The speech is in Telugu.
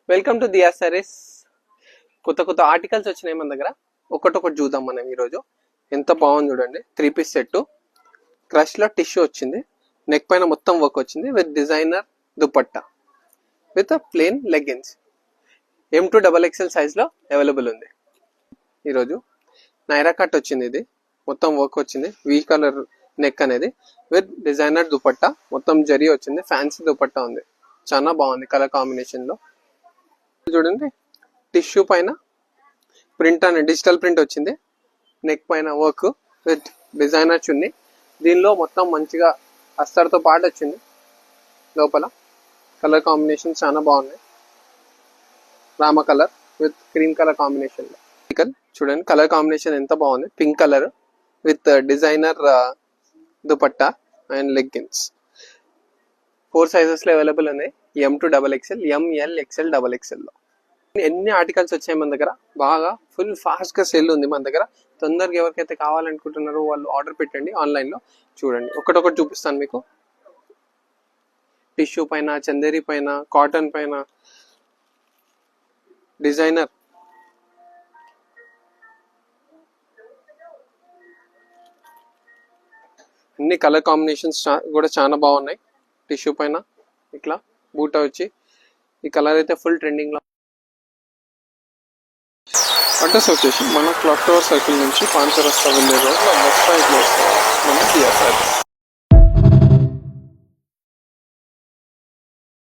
వెల్కమ్ టు దియా సారీస్. కొత్త ఆర్టికల్స్ వచ్చినాయి మన దగ్గర. ఒకటి చూద్దాం మనం ఈరోజు. ఎంత బాగుంది చూడండి. 3 పీస్ సెట్, క్రష్ లో టిష్యూ వచ్చింది, నెక్ పైన మొత్తం వర్క్ వచ్చింది with designer dupatta with plain leggings. M2XXL size లో అవైలబుల్ ఉంది. ఈరోజు నైరా కట్ వచ్చింది, ఇది మొత్తం వర్క్ వచ్చింది, వీ కలర్ నెక్ అనేది విత్ డిజైనర్ దుపట్టా, మొత్తం జరీ వచ్చింది, ఫ్యాన్సీ దుపట్టా ఉంది. చాలా బాగుంది కలర్ కాంబినేషన్ లో. చూడండి, టిష్యూ పైన ప్రింట్ అనే డిజిటల్ ప్రింట్ వచ్చింది, నెక్ పైన వర్క్ విత్ డిజైనర్ చున్నీ. దీనిలో మొత్తం మంచిగా అస్తర్తో పాటు వచ్చింది. లోపల కలర్ కాంబినేషన్ చాలా బాగున్నాయి. Rama colour with cream colour combination లో. చూడండి కలర్ కాంబినేషన్ ఎంత బాగుంది. Pink colour with designer dupatta and leggings. 4 sizes లో అవైలబుల్ ఉన్నాయి. M2XXL, ML, XL, XXL లో. ఎన్ని ఆర్టికల్స్ వచ్చాయి మన దగ్గర. బాగా ఫుల్ ఫాస్ట్ గా సేల్ ఉంది మన దగ్గర. తొందరగా ఎవరికైతే కావాలనుకుంటున్నారో వాళ్ళు ఆర్డర్ పెట్టండి ఆన్లైన్ లో. చూడండి ఒకటి చూపిస్తాను మీకు. టిష్యూ పైన, చందేరి పైన, కాటన్ పైన, డిజైనర్, అన్ని కలర్ కాంబినేషన్స్ కూడా చాలా బాగున్నాయి. టిష్యూ పైన ఇట్లా బూటా వచ్చి, ఈ కలర్ అయితే ఫుల్ ట్రెండింగ్ లో. అడ్రస్ వచ్చేసి మన క్లాక్ టవర్ సర్కిల్ నుంచి 5 రస్తా వెళ్ళే రోడ్ లో లెఫ్ట్ సైడ్ లో మన దియా సారీస్.